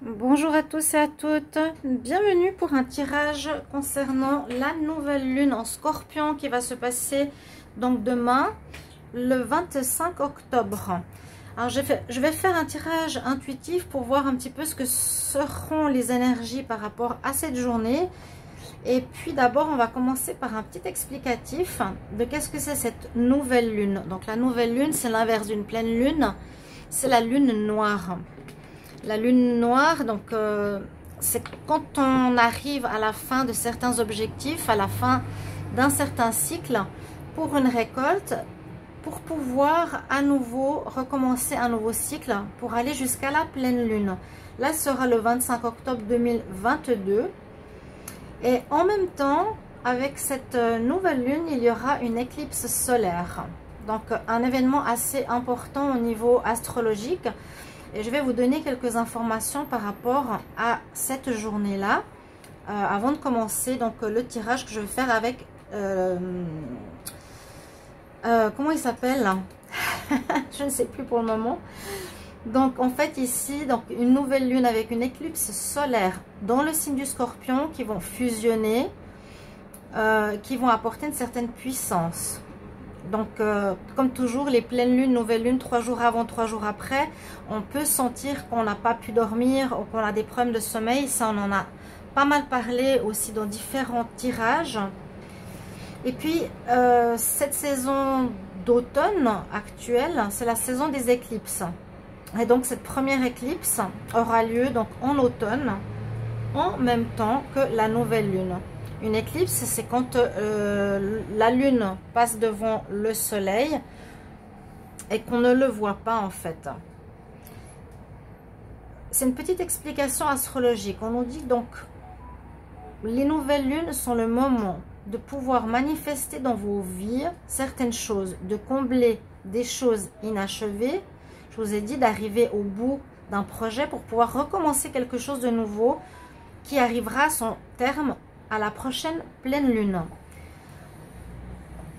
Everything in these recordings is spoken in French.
Bonjour à tous et à toutes, bienvenue pour un tirage concernant la nouvelle lune en Scorpion qui va se passer donc demain le 25 octobre. Alors je vais faire un tirage intuitif pour voir un petit peu ce que seront les énergies par rapport à cette journée. Et puis d'abord on va commencer par un petit explicatif de qu'est-ce que c'est cette nouvelle lune. Donc la nouvelle lune, c'est l'inverse d'une pleine lune, c'est la lune noire. La lune noire, donc c'est quand on arrive à la fin de certains objectifs, à la fin d'un certain cycle pour une récolte, pour pouvoir à nouveau recommencer un nouveau cycle pour aller jusqu'à la pleine lune. Là sera le 25 octobre 2022 et en même temps avec cette nouvelle lune il y aura une éclipse solaire, donc un événement assez important au niveau astrologique. Et je vais vous donner quelques informations par rapport à cette journée-là, avant de commencer donc le tirage que je vais faire avec, comment il s'appelle? Je ne sais plus pour le moment. Donc en fait ici, donc une nouvelle lune avec une éclipse solaire dans le signe du Scorpion qui vont fusionner, qui vont apporter une certaine puissance. Donc, comme toujours, les pleines lunes, nouvelles lunes, 3 jours avant, 3 jours après, on peut sentir qu'on n'a pas pu dormir ou qu'on a des problèmes de sommeil. Ça, on en a pas mal parlé aussi dans différents tirages. Et puis, cette saison d'automne actuelle, c'est la saison des éclipses. Et donc, cette première éclipse aura lieu donc en automne, en même temps que la nouvelle lune. Une éclipse, c'est quand la lune passe devant le soleil et qu'on ne le voit pas en fait. C'est une petite explication astrologique. On nous dit donc les nouvelles lunes sont le moment de pouvoir manifester dans vos vies certaines choses, de combler des choses inachevées. Je vous ai dit d'arriver au bout d'un projet pour pouvoir recommencer quelque chose de nouveau qui arrivera à son terme à la prochaine pleine lune.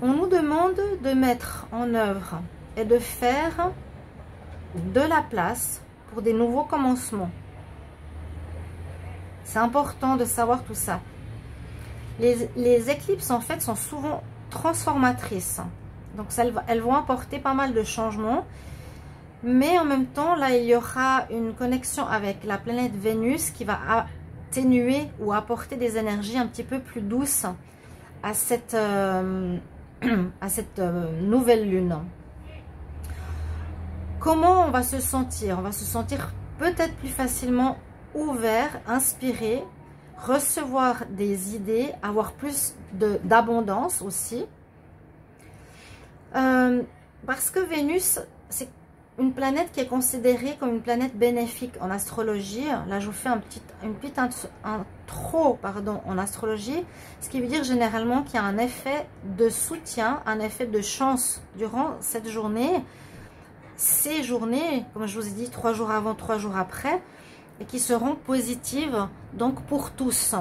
On nous demande de mettre en œuvre et de faire de la place pour des nouveaux commencements. C'est important de savoir tout ça. Les éclipses en fait sont souvent transformatrices. Donc elles vont apporter pas mal de changements. Mais en même temps, là il y aura une connexion avec la planète Vénus qui va atténuer ou apporter des énergies un petit peu plus douces à cette nouvelle lune. Comment on va se sentir? On va se sentir peut-être plus facilement ouvert, inspiré, recevoir des idées, avoir plus d'abondance aussi. Parce que Vénus, c'est une planète qui est considérée comme une planète bénéfique en astrologie. Là, je vous fais une petite intro en astrologie, ce qui veut dire généralement qu'il y a un effet de soutien, un effet de chance durant cette journée. Ces journées, comme je vous ai dit, 3 jours avant, 3 jours après, et qui seront positives donc pour tous.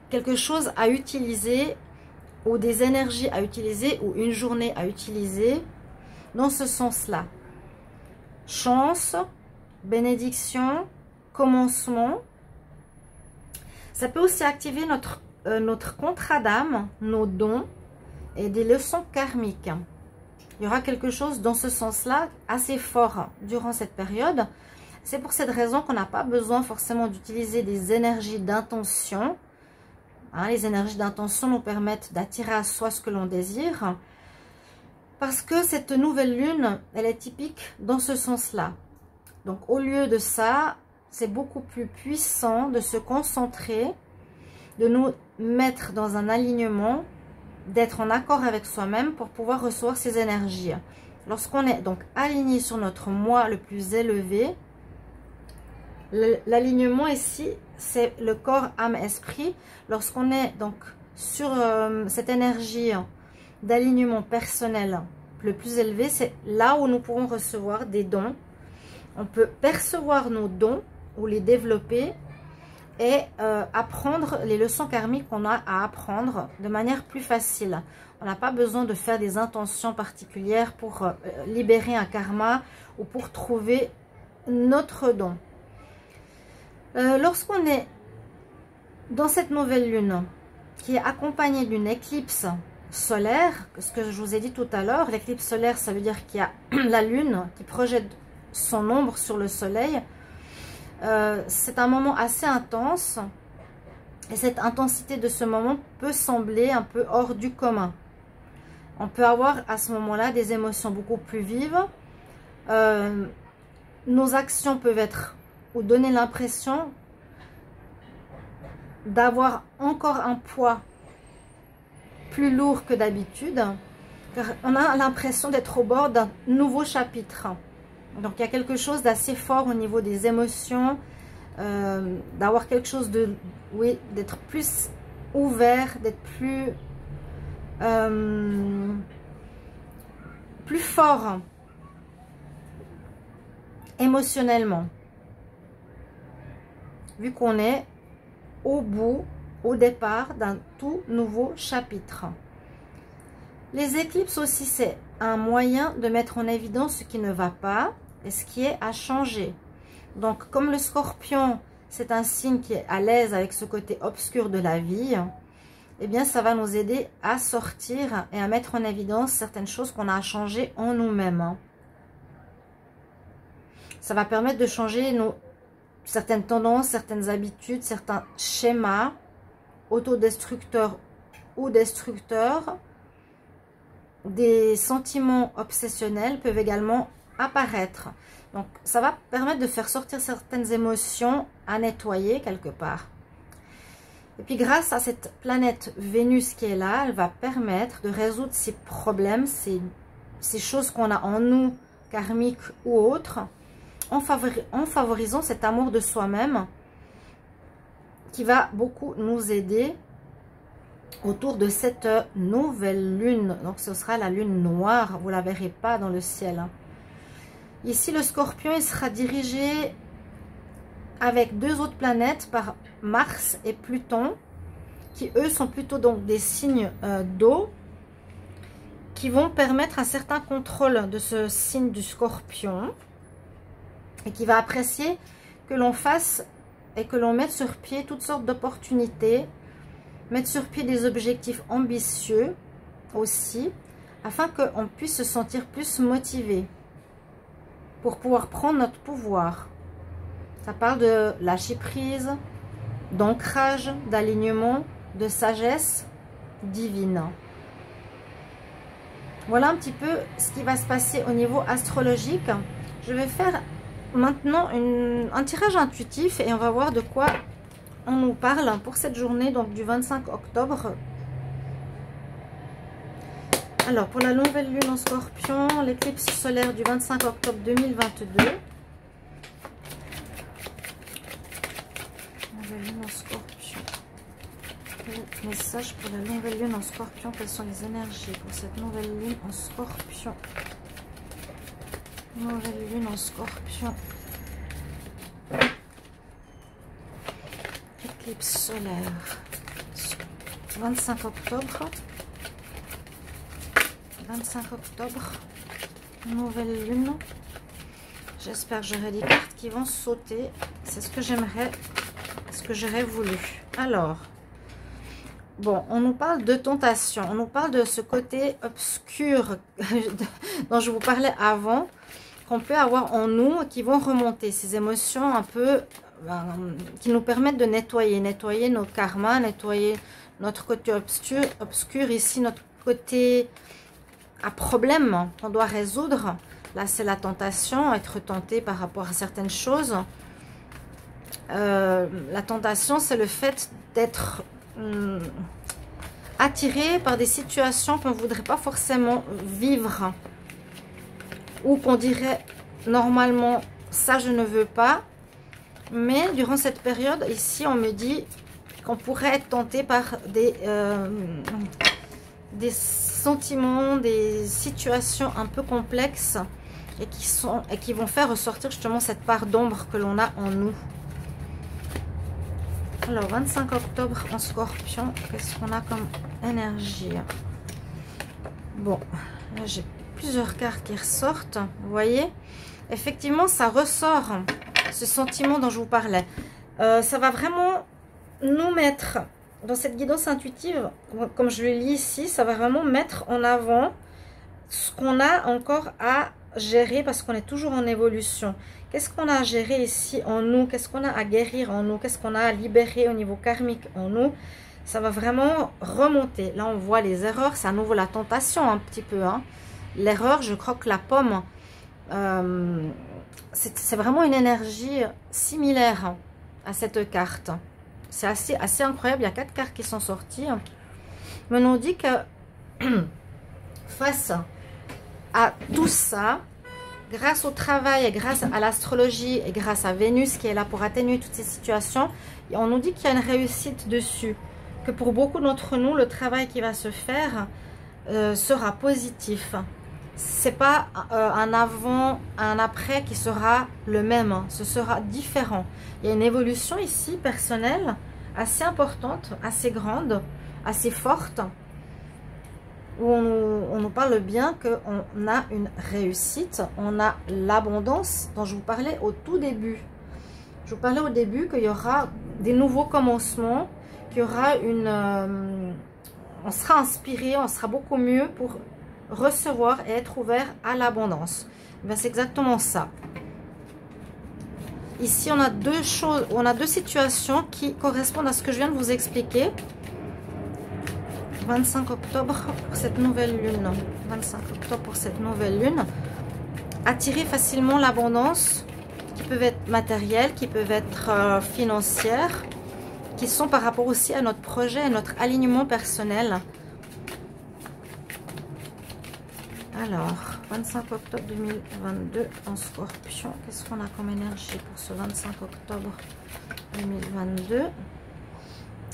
Quelque chose à utiliser, ou des énergies à utiliser, ou une journée à utiliser, dans ce sens-là. Chance, bénédiction, commencement. Ça peut aussi activer notre contrat d'âme, nos dons et des leçons karmiques. Il y aura quelque chose dans ce sens-là assez fort durant cette période. C'est pour cette raison qu'on n'a pas besoin forcément d'utiliser des énergies d'intention. Hein, les énergies d'intention nous permettent d'attirer à soi ce que l'on désire. Parce que cette nouvelle lune, elle est typique dans ce sens-là. Donc, au lieu de ça, c'est beaucoup plus puissant de se concentrer, de nous mettre dans un alignement, d'être en accord avec soi-même pour pouvoir recevoir ces énergies. Lorsqu'on est donc aligné sur notre moi le plus élevé, l'alignement ici, c'est le corps, âme, esprit. Lorsqu'on est donc sur cette énergie d'alignement personnel le plus élevé, c'est là où nous pourrons recevoir des dons. On peut percevoir nos dons ou les développer et apprendre les leçons karmiques qu'on a à apprendre de manière plus facile. On n'a pas besoin de faire des intentions particulières pour libérer un karma ou pour trouver notre don. Lorsqu'on est dans cette nouvelle lune, qui est accompagnée d'une éclipse solaire, ce que je vous ai dit tout à l'heure, l'éclipse solaire, ça veut dire qu'il y a la lune qui projette son ombre sur le soleil. C'est un moment assez intense, et cette intensité de ce moment peut sembler un peu hors du commun. On peut avoir à ce moment-là des émotions beaucoup plus vives. Nos actions peuvent être ou donner l'impression d'avoir encore un poids plus lourd que d'habitude, car on a l'impression d'être au bord d'un nouveau chapitre. Donc il y a quelque chose d'assez fort au niveau des émotions, d'avoir quelque chose de, oui, d'être plus ouvert, d'être plus fort émotionnellement, vu qu'on est au départ d'un tout nouveau chapitre. Les éclipses aussi, c'est un moyen de mettre en évidence ce qui ne va pas et ce qui est à changer. Donc, comme le scorpion, c'est un signe qui est à l'aise avec ce côté obscur de la vie, eh bien, ça va nous aider à sortir et à mettre en évidence certaines choses qu'on a à changer en nous-mêmes. Ça va permettre de changer certaines tendances, certaines habitudes, certains schémas autodestructeurs ou destructeurs. Des sentiments obsessionnels peuvent également apparaître. Donc, ça va permettre de faire sortir certaines émotions à nettoyer quelque part. Et puis, grâce à cette planète Vénus qui est là, elle va permettre de résoudre ces problèmes, ces choses qu'on a en nous, karmiques ou autres, en favorisant cet amour de soi-même qui va beaucoup nous aider autour de cette nouvelle lune. Donc ce sera la lune noire, vous ne la verrez pas dans le ciel. Ici le scorpion, il sera dirigé avec deux autres planètes par Mars et Pluton, qui eux sont plutôt donc des signes d'eau, qui vont permettre un certain contrôle de ce signe du scorpion, et qui va apprécier que l'on fasse et que l'on mette sur pied toutes sortes d'opportunités, mettre sur pied des objectifs ambitieux aussi, afin qu'on puisse se sentir plus motivé pour pouvoir prendre notre pouvoir. Ça parle de lâcher prise, d'ancrage, d'alignement, de sagesse divine. Voilà un petit peu ce qui va se passer au niveau astrologique. Je vais faire maintenant un tirage intuitif et on va voir de quoi on nous parle pour cette journée, donc du 25 octobre. Alors, pour la nouvelle lune en scorpion, l'éclipse solaire du 25 octobre 2022. Nouvelle lune en scorpion. Quel message pour la nouvelle lune en scorpion? Quelles sont les énergies pour cette nouvelle lune en scorpion? Nouvelle lune en scorpion. Éclipse solaire. 25 octobre. 25 octobre. Nouvelle lune. J'espère que j'aurai des cartes qui vont sauter. C'est ce que j'aimerais. Ce que j'aurais voulu. Alors. Bon, on nous parle de tentation. On nous parle de ce côté obscur dont je vous parlais avant, qu'on peut avoir en nous, qui vont remonter, ces émotions un peu qui nous permettent de nettoyer nos karmas, nettoyer notre côté obscur, ici notre côté à problème qu'on doit résoudre. Là c'est la tentation, être tenté par rapport à certaines choses. La tentation, c'est le fait d'être attiré par des situations qu'on ne voudrait pas forcément vivre, ou qu'on dirait normalement ça je ne veux pas, mais durant cette période ici on me dit qu'on pourrait être tenté par des sentiments, des situations un peu complexes et qui vont faire ressortir justement cette part d'ombre que l'on a en nous. Alors 25 octobre en scorpion, qu'est-ce qu'on a comme énergie? Bon, là j'ai plusieurs cartes qui ressortent, vous voyez, effectivement ça ressort ce sentiment dont je vous parlais, Ça va vraiment nous mettre dans cette guidance intuitive, comme je le lis ici, ça va vraiment mettre en avant ce qu'on a encore à gérer parce qu'on est toujours en évolution. Qu'est-ce qu'on a à gérer ici en nous? Qu'est-ce qu'on a à guérir en nous? Qu'est-ce qu'on a à libérer au niveau karmique en nous? Ça va vraiment remonter. Là, on voit les erreurs. C'est à nouveau la tentation un petit peu. Hein. L'erreur, je croque la pomme. C'est vraiment une énergie similaire à cette carte. C'est assez incroyable. Il y a 4 cartes qui sont sorties. Mais on nous dit que face à tout ça, grâce au travail et grâce à l'astrologie et grâce à Vénus qui est là pour atténuer toutes ces situations, on nous dit qu'il y a une réussite dessus. Que pour beaucoup d'entre nous, le travail qui va se faire sera positif. C'est pas un avant, un après qui sera le même. Hein. Ce sera différent. Il y a une évolution ici personnelle assez importante, assez grande, assez forte. Où on nous parle bien qu'on a une réussite, on a l'abondance dont je vous parlais au tout début. Je vous parlais au début qu'il y aura des nouveaux commencements, qu'il y aura on sera inspiré, on sera beaucoup mieux pour recevoir et être ouvert à l'abondance. C'est exactement ça. Ici, on a deux choses, on a deux situations qui correspondent à ce que je viens de vous expliquer. 25 octobre pour cette nouvelle lune. 25 octobre pour cette nouvelle lune. Attirer facilement l'abondance, qui peuvent être matérielles, qui peuvent être financières, qui sont par rapport aussi à notre projet, à notre alignement personnel. Alors, 25 octobre 2022 en Scorpion. Qu'est-ce qu'on a comme énergie pour ce 25 octobre 2022?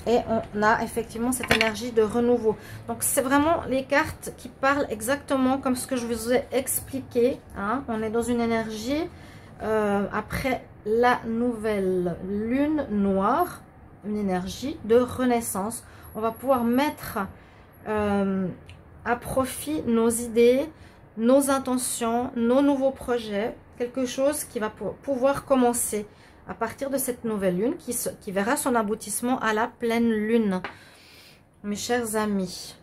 Et on a effectivement cette énergie de renouveau. Donc, c'est vraiment les cartes qui parlent exactement comme ce que je vous ai expliqué. Hein. On est dans une énergie après la nouvelle lune noire, une énergie de renaissance. On va pouvoir mettre à profit nos idées, nos intentions, nos nouveaux projets. Quelque chose qui va pouvoir commencer à partir de cette nouvelle lune qui verra son aboutissement à la pleine lune. Mes chers amis,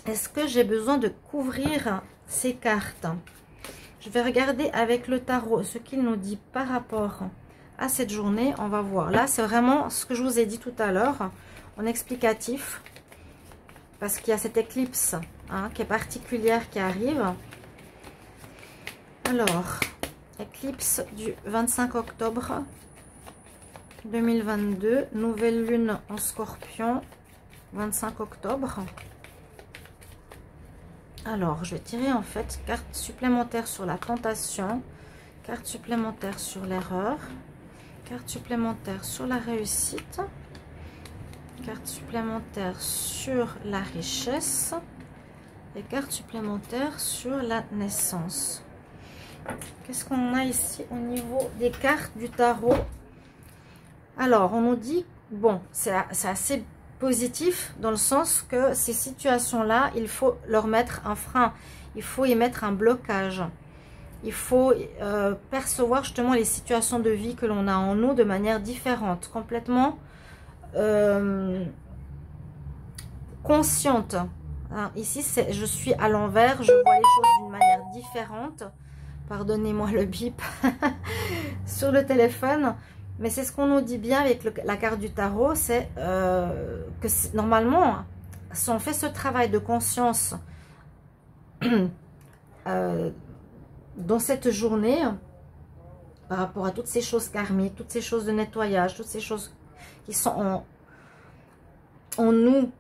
est-ce que j'ai besoin de couvrir ces cartes? Je vais regarder avec le tarot ce qu'il nous dit par rapport à cette journée. On va voir. Là, c'est vraiment ce que je vous ai dit tout à l'heure en explicatif. Parce qu'il y a cette éclipse qui est particulière qui arrive. Alors... éclipse du 25 octobre 2022, nouvelle lune en Scorpion, 25 octobre. Alors, je vais tirer en fait carte supplémentaire sur la tentation, carte supplémentaire sur l'erreur, carte supplémentaire sur la réussite, carte supplémentaire sur la richesse et carte supplémentaire sur la naissance. Qu'est-ce qu'on a ici au niveau des cartes du tarot? Alors, on nous dit, bon, c'est assez positif dans le sens que ces situations-là, il faut leur mettre un frein. Il faut y mettre un blocage. Il faut percevoir justement les situations de vie que l'on a en nous de manière différente, complètement consciente. Hein, ici, je suis à l'envers, je vois les choses d'une manière différente. Pardonnez-moi le bip sur le téléphone. Mais c'est ce qu'on nous dit bien avec la carte du tarot. C'est que normalement, si on fait ce travail de conscience dans cette journée, par rapport à toutes ces choses karmiques, toutes ces choses de nettoyage, toutes ces choses qui sont en nous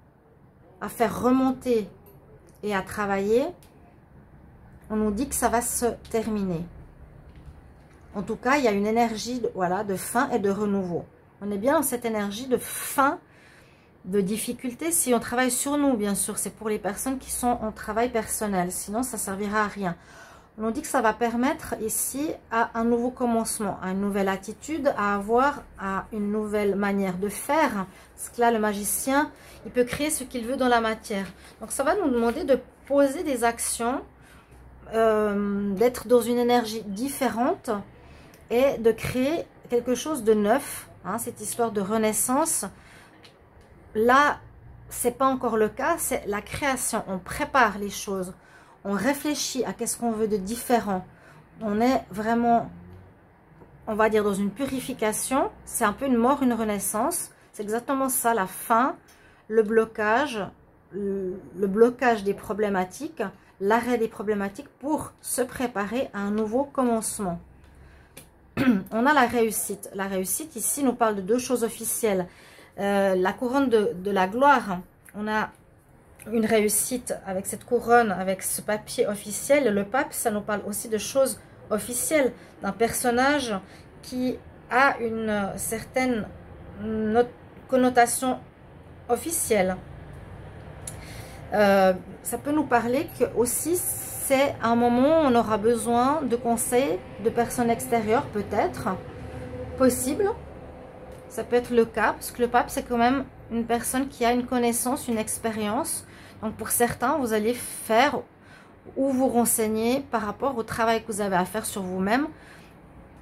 à faire remonter et à travailler, on nous dit que ça va se terminer. En tout cas, il y a une énergie de fin et de renouveau. On est bien dans cette énergie de fin, de difficulté. Si on travaille sur nous, bien sûr, c'est pour les personnes qui sont en travail personnel. Sinon, ça ne servira à rien. On nous dit que ça va permettre ici à un nouveau commencement, à une nouvelle attitude, à avoir à une nouvelle manière de faire. Parce que là, le magicien, il peut créer ce qu'il veut dans la matière. Donc, ça va nous demander de poser des actions, d'être dans une énergie différente et de créer quelque chose de neuf, hein, cette histoire de renaissance. Là, c'est pas encore le cas, c'est la création. On prépare les choses, on réfléchit à qu'est-ce qu'on veut de différent. On est vraiment, on va dire, dans une purification. C'est un peu une mort, une renaissance. C'est exactement ça, la fin, le blocage des problématiques, l'arrêt des problématiques pour se préparer à un nouveau commencement. On a la réussite. La réussite, ici, nous parle de deux choses officielles. La couronne de la gloire, on a une réussite avec cette couronne, avec ce papier officiel. Le pape, ça nous parle aussi de choses officielles, d'un personnage qui a une certaine connotation officielle. Ça peut nous parler que aussi c'est un moment où on aura besoin de conseils de personnes extérieures, peut-être, possible. Ça peut être le cas, parce que le pape, c'est quand même une personne qui a une connaissance, une expérience. Donc, pour certains, vous allez faire ou vous renseigner par rapport au travail que vous avez à faire sur vous-même,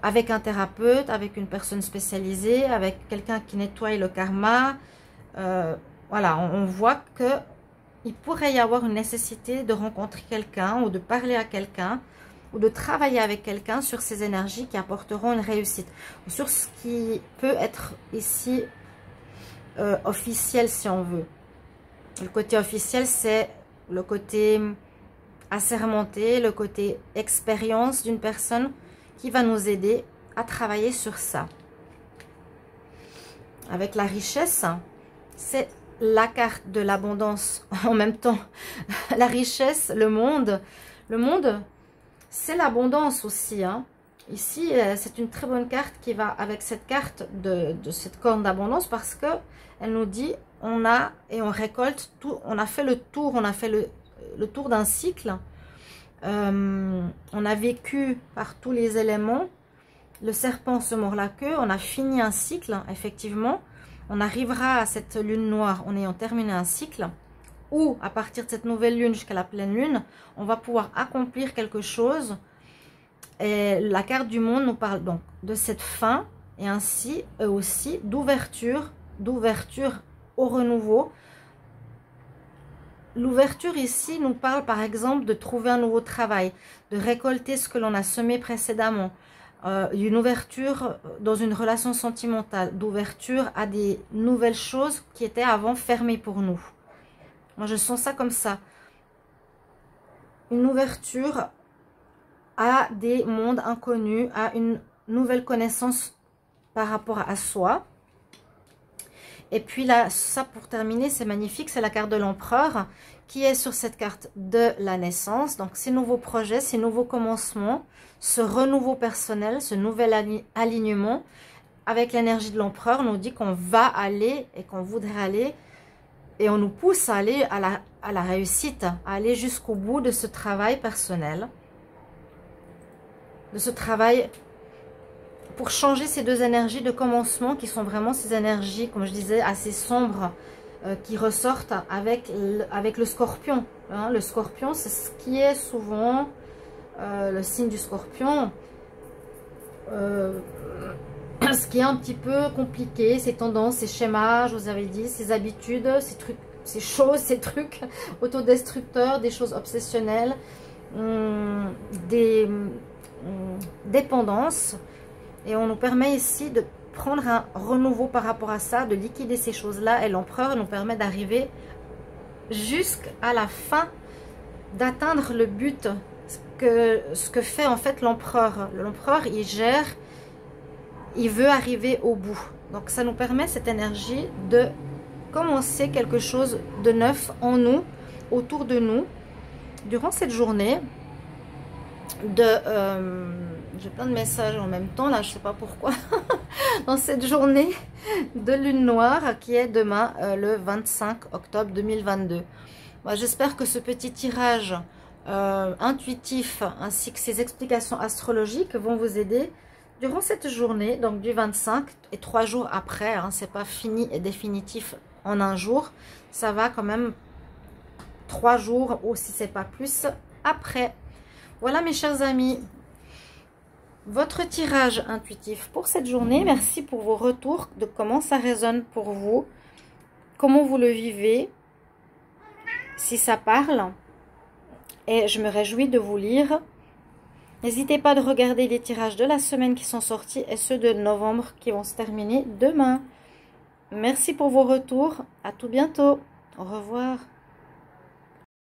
avec un thérapeute, avec une personne spécialisée, avec quelqu'un qui nettoie le karma. Voilà, on voit que il pourrait y avoir une nécessité de rencontrer quelqu'un ou de parler à quelqu'un ou de travailler avec quelqu'un sur ces énergies qui apporteront une réussite. Ou sur ce qui peut être ici officiel si on veut. Le côté officiel, c'est le côté assermenté, le côté expérience d'une personne qui va nous aider à travailler sur ça. Avec la richesse, c'est la carte de l'abondance en même temps. La richesse, le monde, c'est l'abondance aussi. Hein. Ici, c'est une très bonne carte qui va avec cette carte de cette corne d'abondance parce que elle nous dit on a et on récolte tout. On a fait le tour, on a fait le tour d'un cycle. On a vécu par tous les éléments. Le serpent se mord la queue. On a fini un cycle, effectivement. On arrivera à cette lune noire en ayant terminé un cycle. Ou à partir de cette nouvelle lune jusqu'à la pleine lune, on va pouvoir accomplir quelque chose. Et la carte du monde nous parle donc de cette fin et ainsi aussi d'ouverture au renouveau. L'ouverture ici nous parle par exemple de trouver un nouveau travail, de récolter ce que l'on a semé précédemment, une ouverture dans une relation sentimentale, d'ouverture à des nouvelles choses qui étaient avant fermées pour nous. Moi je sens ça comme ça. Une ouverture à des mondes inconnus, à une nouvelle connaissance par rapport à soi. Et puis là, ça pour terminer, c'est magnifique, c'est la carte de l'empereur qui est sur cette carte de la naissance. Donc ces nouveaux projets, ces nouveaux commencements, ce renouveau personnel, ce nouvel alignement avec l'énergie de l'empereur nous dit qu'on va aller et qu'on voudrait aller et on nous pousse à aller à la réussite, à aller jusqu'au bout de ce travail personnel, de ce travail pour changer ces deux énergies de commencement qui sont vraiment ces énergies, comme je disais, assez sombres qui ressortent avec le scorpion. Hein. Le scorpion, c'est ce qui est souvent le signe du scorpion. Ce qui est un petit peu compliqué, ces tendances, ces schémas, je vous avais dit, ces habitudes, ces trucs, ces choses, ces trucs autodestructeurs, des choses obsessionnelles, des dépendances. Et on nous permet ici de prendre un renouveau par rapport à ça, de liquider ces choses-là. Et l'empereur nous permet d'arriver jusqu'à la fin, d'atteindre le but, ce que fait en fait l'empereur. L'empereur, il gère, il veut arriver au bout. Donc ça nous permet cette énergie de commencer quelque chose de neuf en nous, autour de nous, durant cette journée j'ai plein de messages en même temps là, je sais pas pourquoi. Dans cette journée de lune noire qui est demain le 25 octobre 2022. Bon, j'espère que ce petit tirage intuitif ainsi que ces explications astrologiques vont vous aider durant cette journée, donc du 25 et 3 jours après, hein, c'est pas fini et définitif en un jour, ça va quand même 3 jours ou si c'est pas plus après. Voilà mes chers amis, votre tirage intuitif pour cette journée. Merci pour vos retours, de comment ça résonne pour vous, comment vous le vivez, si ça parle. Et je me réjouis de vous lire. N'hésitez pas de regarder les tirages de la semaine qui sont sortis et ceux de novembre qui vont se terminer demain. Merci pour vos retours. À tout bientôt. Au revoir.